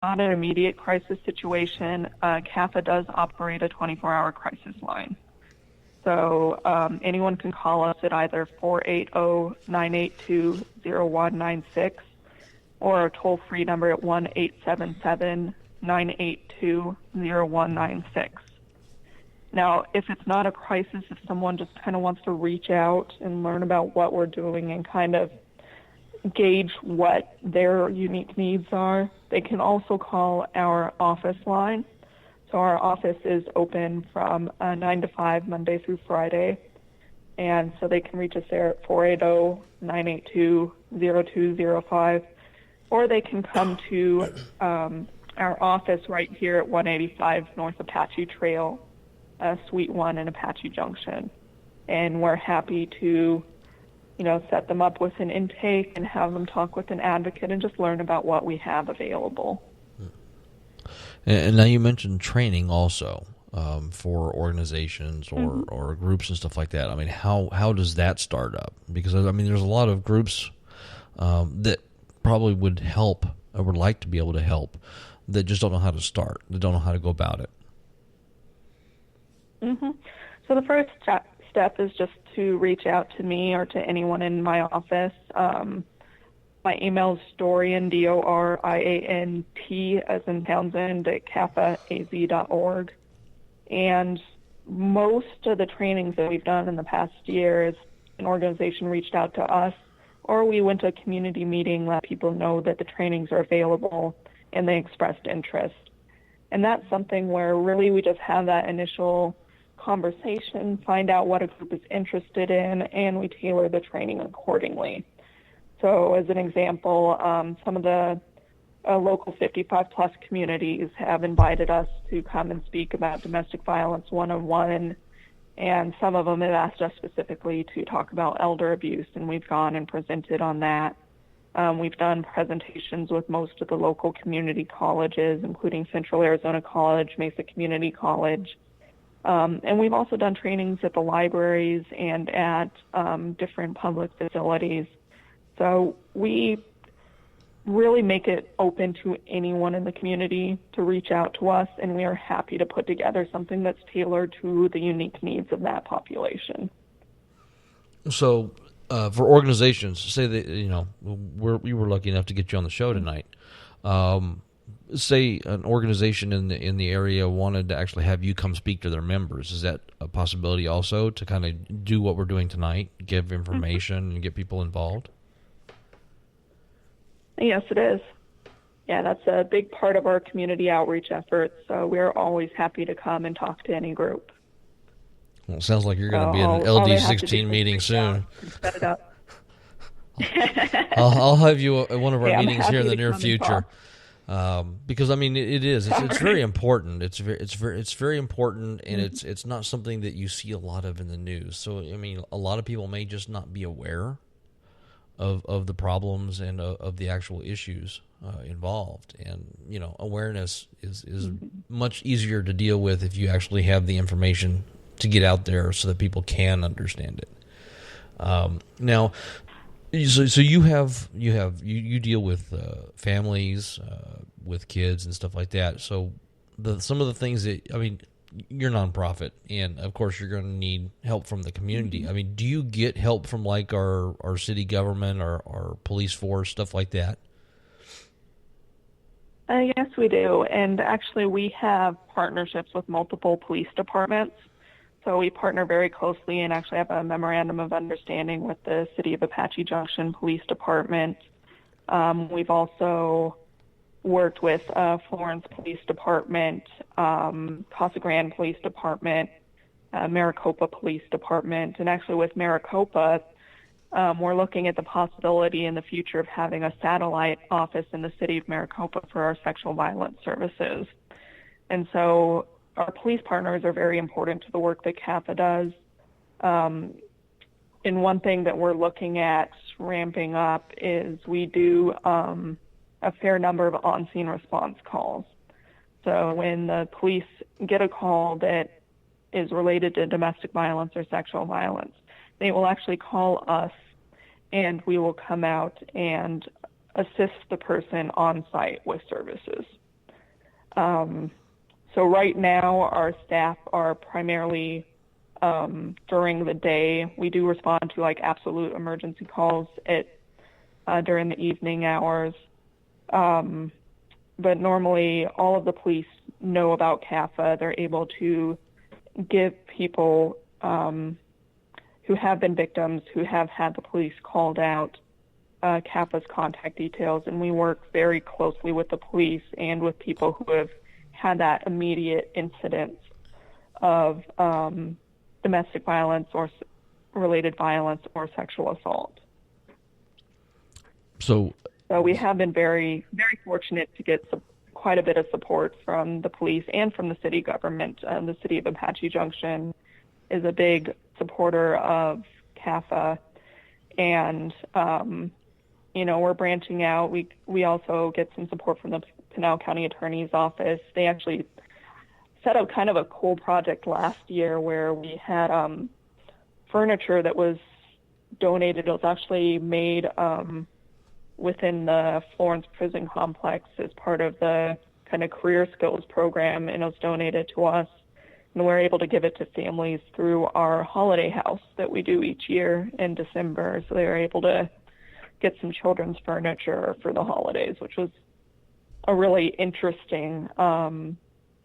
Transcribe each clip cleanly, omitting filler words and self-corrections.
not an immediate crisis situation, CAFA does operate a 24-hour crisis line. So anyone can call us at either 480-982-0196 or a toll-free number at 1-877-982-0196. Now, if it's not a crisis, if someone just kind of wants to reach out and learn about what we're doing and kind of gauge what their unique needs are, they can also call our office line. So our office is open from 9 to 5, Monday through Friday. And so they can reach us there at 480-982-0205. Or they can come to our office right here at 185 North Apache Trail, Suite 1 in Apache Junction. And we're happy to, set them up with an intake and have them talk with an advocate and just learn about what we have available. And now you mentioned training also for organizations or groups and stuff like that. I mean, how does that start up? Because, there's a lot of groups that probably would help or would like to be able to help that just don't know how to start. They don't know how to go about it. Mm-hmm. So the first step is just to reach out to me or to anyone in my office. My email is Dorian, DORIANT, as in Townsend, at CAFAAZ.org. And most of the trainings that we've done in the past year is an organization reached out to us, or we went to a community meeting, let people know that the trainings are available, and they expressed interest. And that's something where really we just have that initial conversation, find out what a group is interested in, and we tailor the training accordingly. So as an example, some of the local 55-plus communities have invited us to come and speak about domestic violence one-on-one, and some of them have asked us specifically to talk about elder abuse, and we've gone and presented on that. We've done presentations with most of the local community colleges, including Central Arizona College, Mesa Community College. And we've also done trainings at the libraries and at different public facilities. So we really make it open to anyone in the community to reach out to us, and we are happy to put together something that's tailored to the unique needs of that population. So for organizations, say that, we were lucky enough to get you on the show tonight. Say an organization in the area wanted to actually have you come speak to their members. Is that a possibility also to kind of do what we're doing tonight, give information and get people involved? Yes, it is. Yeah, that's a big part of our community outreach efforts. So we're always happy to come and talk to any group. Well, it sounds like you're going to be in an LD16 meeting soon. Set it up. I'll have you at one of our meetings I'm here in the happy to near come and future. Because it is. It's very important. It's very important, and it's not something that you see a lot of in the news. So a lot of people may just not be aware of the problems and of the actual issues involved. And awareness is much easier to deal with if you actually have the information to get out there so that people can understand it. Now, so you deal with families, with kids and stuff like that. So some of the things that you're nonprofit, and of course you're going to need help from the community. Do you get help from like our city government or our police force, stuff like that? Yes, we do. And actually we have partnerships with multiple police departments. So we partner very closely and actually have a memorandum of understanding with the City of Apache Junction Police Department. We've also worked with Florence Police Department, Casa Grande Police Department, Maricopa Police Department. And actually with Maricopa, we're looking at the possibility in the future of having a satellite office in the city of Maricopa for our sexual violence services. And so our police partners are very important to the work that CAFA does. And one thing that we're looking at ramping up is we do a fair number of on-scene response calls. So when the police get a call that is related to domestic violence or sexual violence, they will actually call us and we will come out and assist the person on site with services. So right now, our staff are primarily during the day. We do respond to like absolute emergency calls during the evening hours. But normally, all of the police know about CAFA. They're able to give people who have been victims, who have had the police called out, CAFA's contact details, and we work very closely with the police and with people who have had that immediate incident of domestic violence or related violence or sexual assault. So we have been very, very fortunate to get quite a bit of support from the police and from the city government. The city of Apache Junction is a big supporter of CAFA, and we're branching out. We also get some support from the Pinal County Attorney's Office. They actually set up kind of a cool project last year where we had furniture that was donated. It was actually made within the Florence Prison Complex as part of the kind of career skills program, and it was donated to us. And we're able to give it to families through our holiday house that we do each year in December. So they were able to get some children's furniture for the holidays, which was a really interesting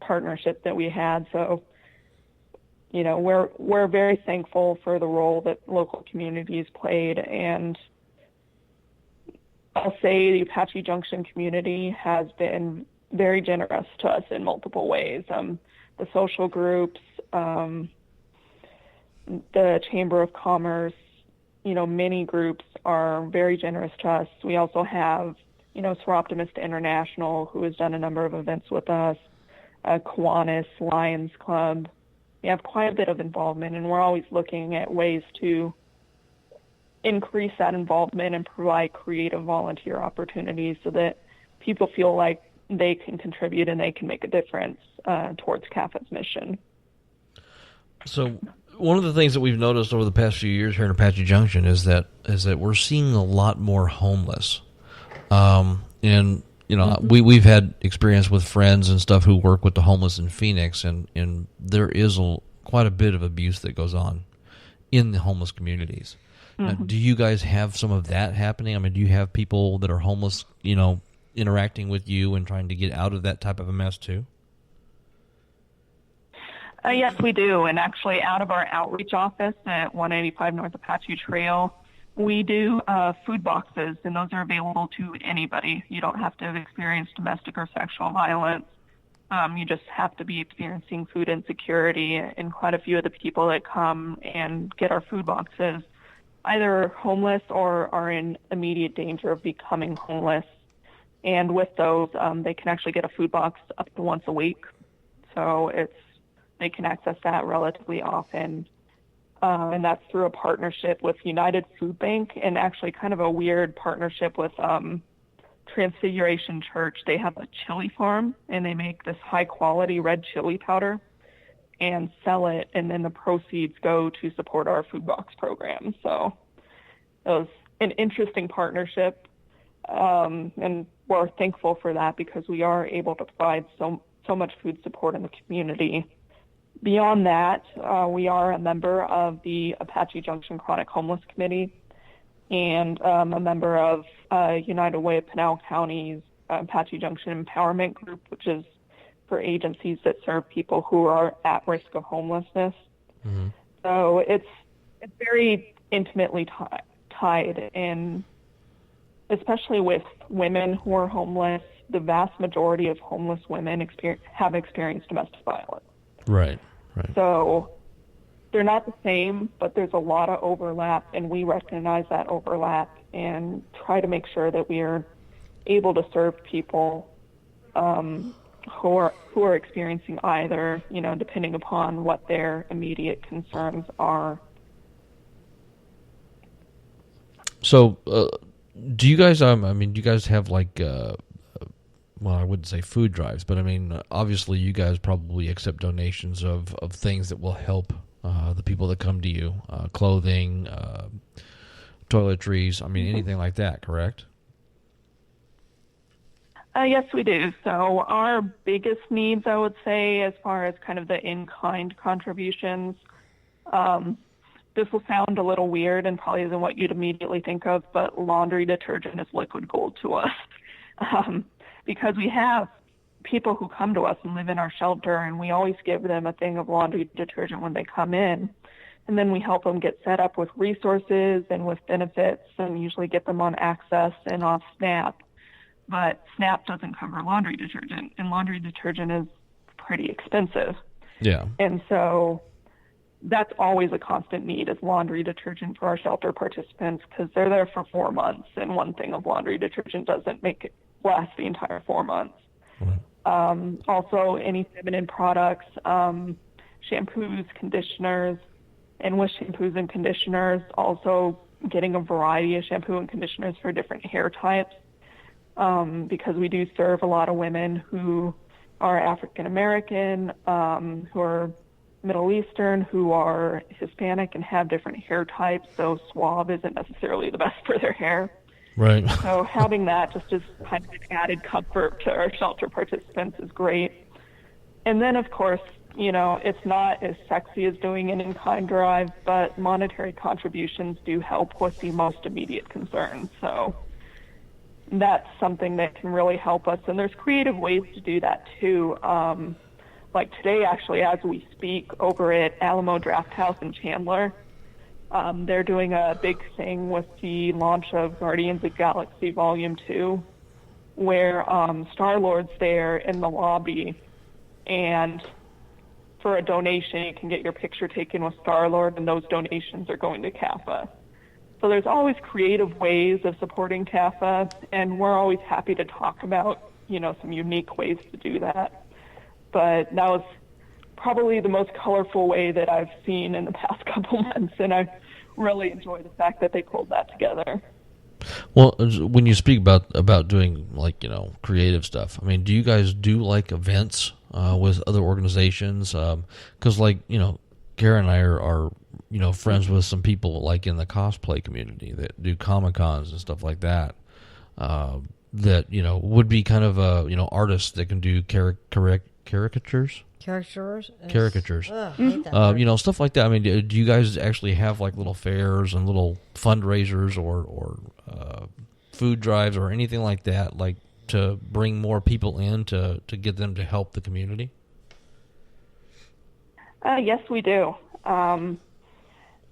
partnership that we had. So, we're very thankful for the role that local communities played, and I'll say the Apache Junction community has been very generous to us in multiple ways. The social groups, the Chamber of Commerce, many groups are very generous to us. We also have, Soroptimist International, who has done a number of events with us, Kiwanis, Lions Club. We have quite a bit of involvement, and we're always looking at ways to increase that involvement and provide creative volunteer opportunities so that people feel like they can contribute and they can make a difference towards CAFA's mission. So one of the things that we've noticed over the past few years here in Apache Junction is that we're seeing a lot more homeless. And we've had experience with friends and stuff who work with the homeless in Phoenix, and there is quite a bit of abuse that goes on in the homeless communities. Now, do you guys have some of that happening? I mean, do you have people that are homeless, interacting with you and trying to get out of that type of a mess too? Yes, we do. And actually, out of our outreach office at 185 North Apache Trail, we do food boxes, and those are available to anybody. You don't have to have experienced domestic or sexual violence. You just have to be experiencing food insecurity. And quite a few of the people that come and get our food boxes either homeless or are in immediate danger of becoming homeless. And with those, they can actually get a food box up to once a week. So they can access that relatively often. And that's through a partnership with United Food Bank, and actually kind of a weird partnership with Transfiguration Church. They have a chili farm, and they make this high-quality red chili powder and sell it, and then the proceeds go to support our food box program. So it was an interesting partnership, and we're thankful for that because we are able to provide so much food support in the community. Beyond that, we are a member of the Apache Junction Chronic Homeless Committee and a member of United Way of Pinal County's Apache Junction Empowerment Group, which is for agencies that serve people who are at risk of homelessness. Mm-hmm. So it's very intimately tied, and especially with women who are homeless, the vast majority of homeless women have experienced domestic violence. Right. So they're not the same, but there's a lot of overlap, and we recognize that overlap and try to make sure that we are able to serve people who are experiencing either, depending upon what their immediate concerns are. So, do you guys? Do you guys have like? Well, I wouldn't say food drives, but I mean, obviously, you guys probably accept donations of things that will help the people that come to you, clothing, toiletries. I mean, anything like that, correct? Yes, we do. So our biggest needs, I would say, as far as kind of the in-kind contributions, um, this will sound a little weird and probably isn't what you'd immediately think of, but laundry detergent is liquid gold to us. Um, because we have people who come to us and live in our shelter, and we always give them a thing of laundry detergent when they come in. And then we help them get set up with resources and with benefits, and usually get them on Access and off SNAP. But SNAP doesn't cover laundry detergent, and laundry detergent is pretty expensive. Yeah. And so that's always a constant need, is laundry detergent for our shelter participants, because they're there for 4 months, and one thing of laundry detergent doesn't make it last the entire 4 months. Also, any feminine products, shampoos, conditioners, and with shampoos and conditioners, also getting a variety of shampoo and conditioners for different hair types, because we do serve a lot of women who are African American, who are Middle Eastern, who are Hispanic and have different hair types, so suave isn't necessarily the best for their hair. Right. So having that just as kind of an added comfort to our shelter participants is great. And then, of course, it's not as sexy as doing an in-kind drive, but monetary contributions do help with the most immediate concerns. So that's something that can really help us. And there's creative ways to do that, too. Like today, actually, as we speak, over at Alamo Draft House in Chandler, they're doing a big thing with the launch of Guardians of the Galaxy Volume 2, where Star-Lord's there in the lobby, and for a donation, you can get your picture taken with Star-Lord, and those donations are going to CAFA. So there's always creative ways of supporting CAFA, and we're always happy to talk about, some unique ways to do that. But that was probably the most colorful way that I've seen in the past couple months, and I really enjoy the fact that they pulled that together. Well, when you speak about doing creative stuff, I mean, do you guys do events with other organizations? Because Karen and I are friends with some people in the cosplay community that do Comic-Cons and stuff like that. That would be kind of artists that can do caricatures. Caricatures. Ugh, I hate that word. Stuff like that. I mean, do you guys actually have little fairs and little fundraisers or food drives or anything like that, to bring more people in to get them to help the community? Yes, we do.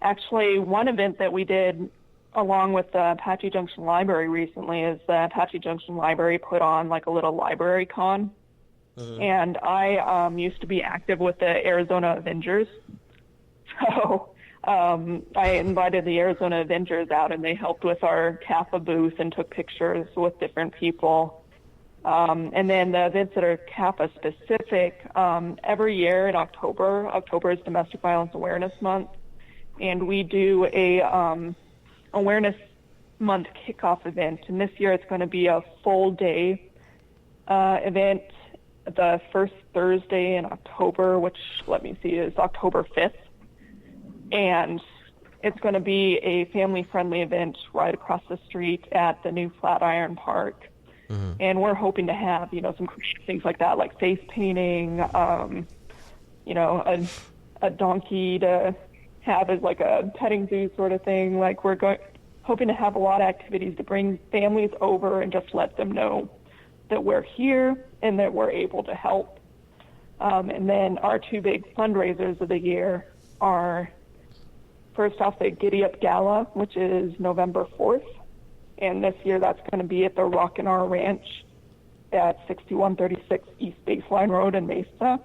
Actually, one event that we did along with the Apache Junction Library recently is the Apache Junction Library put on a little library con. And I used to be active with the Arizona Avengers. So I invited the Arizona Avengers out, and they helped with our CAFA booth and took pictures with different people. And then the events that are CAFA specific, every year in October is Domestic Violence Awareness Month, and we do a Awareness Month kickoff event. And this year it's going to be a full day event the first Thursday in October, which, is October 5th. And it's going to be a family-friendly event right across the street at the new Flatiron Park. Mm-hmm. And we're hoping to have, some creative things like that, like face painting, a donkey to have as a petting zoo sort of thing. We're hoping to have a lot of activities to bring families over and just let them know that we're here and that we're able to help. And then our two big fundraisers of the year are, first off, the Giddy Up Gala, which is November 4th. And this year that's going to be at the Rockin' R Ranch at 6136 East Baseline Road in Mesa.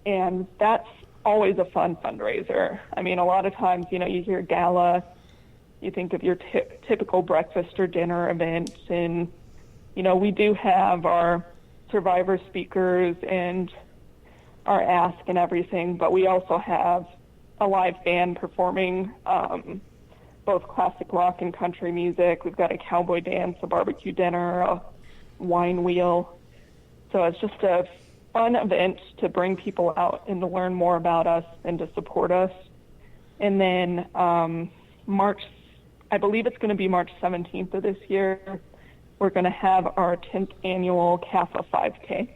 And that's always a fun fundraiser. I mean, a lot of times, you hear gala, you think of your typical breakfast or dinner event, and we do have our survivor speakers and our ask and everything, but we also have a live band performing both classic rock and country music. We've got a cowboy dance, a barbecue dinner, a wine wheel. So it's just a fun event to bring people out and to learn more about us and to support us. And then I believe it's going to be March 17th of this year, we're going to have our 10th annual CAFA 5K.